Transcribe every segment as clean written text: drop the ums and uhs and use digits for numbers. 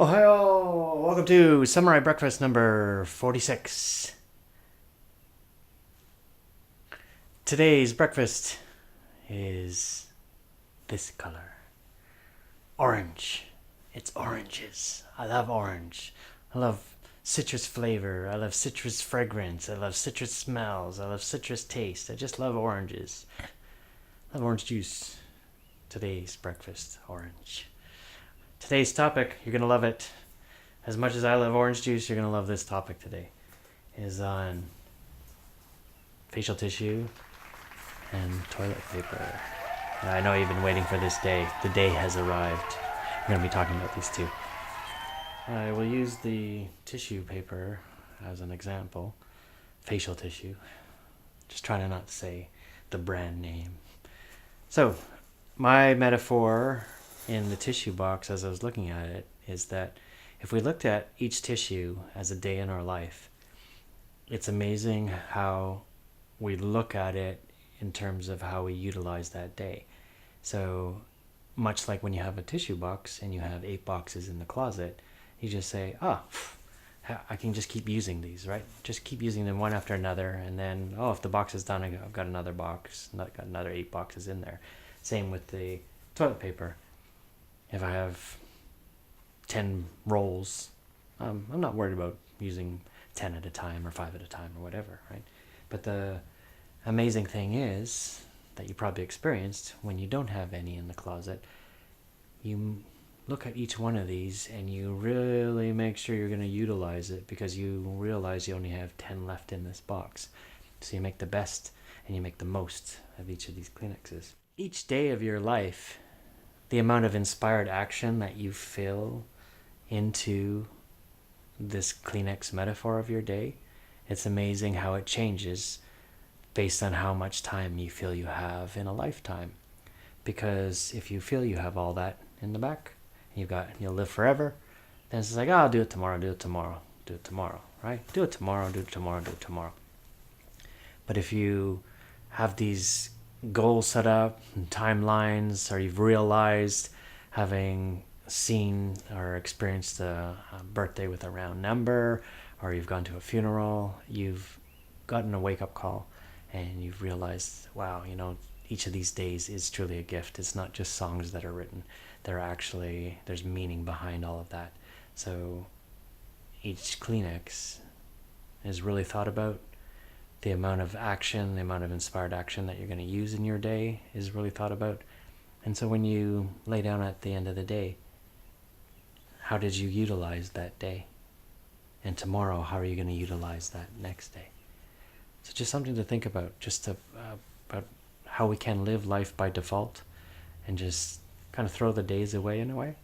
Ohio! Welcome to Samurai Breakfast number 46. Today's breakfast is this color. Orange. It's oranges. I love orange. I love citrus flavor. I love citrus fragrance. I love citrus smells. I love citrus taste. I just love oranges. I love orange juice. Today's breakfast, orange. Today's topic, you're going to love it. As much as I love orange juice, you're going to love this topic today. It is on facial tissue and toilet paper. I know you've been waiting for this day. The day has arrived. We're going to be talking about these two. I will use the tissue paper as an example. Facial tissue. Just trying to not say the brand name. So, my metaphor in the tissue box as I was looking at it is that if we looked at each tissue as a day in our life, it's amazing how we look at it in terms of how we utilize that day. So much like when you have a tissue box and you have 8 boxes in the closet, you just say, I can just keep using these, right? Just keep using them one after another, and then, if the box is done, I've got another box, got another 8 boxes in there. Same with the toilet paper. If I have 10 rolls, I'm not worried about using 10 at a time or 5 at a time or whatever, right? But the amazing thing is that you probably experienced when you don't have any in the closet, you look at each one of these and you really make sure you're going to utilize it because you realize you only have 10 left in this box. So you make the best and you make the most of each of these Kleenexes. Each day of your life, the amount of inspired action that you fill into this Kleenex metaphor of your day, it's amazing how it changes based on how much time you feel you have in a lifetime. Because if you feel you have all that in the back, you'll live forever, then it's like, I'll do it tomorrow, right? Do it tomorrow. But if you have these goals set up and timelines, or you've realized, having seen or experienced a birthday with a round number, or you've gone to a funeral, you've gotten a wake-up call and you've realized, wow, each of these days is truly a gift. It's not just songs that are written. There's meaning behind all of that. So each Kleenex is really thought about. The amount of action, the amount of inspired action that you're going to use in your day is really thought about. And so when you lay down at the end of the day, how did you utilize that day? And tomorrow, how are you going to utilize that next day? So just something to think about, about how we can live life by default and just kind of throw the days away in a way.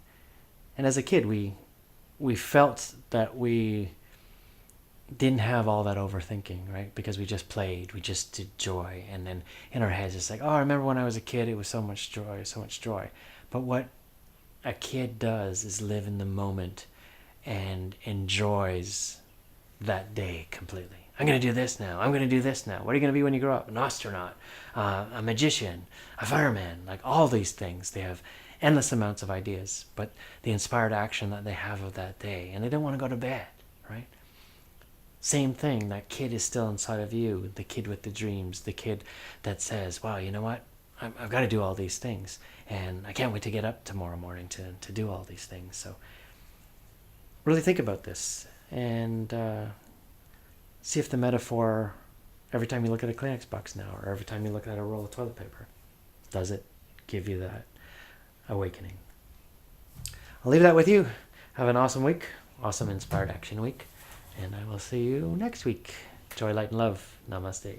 And as a kid, we felt that we didn't have all that overthinking, right? Because we just played, we just did joy. And then in our heads, it's like, I remember when I was a kid, it was so much joy. But what a kid does is live in the moment and enjoys that day completely. I'm going to do this now. What are you going to be when you grow up? An astronaut, a magician, a fireman, like all these things. They have endless amounts of ideas, but the inspired action that they have of that day, and they don't want to go to bed, right? Same thing, that kid is still inside of you, the kid with the dreams, the kid that says, wow, you know what? I've got to do all these things, and I can't wait to get up tomorrow morning to do all these things. So really think about this and see if the metaphor, every time you look at a Kleenex box now, or every time you look at a roll of toilet paper, does it give you that awakening? I'll leave that with you. Have an awesome week, awesome inspired action week. And I will see you next week. Joy, light, and love. Namaste.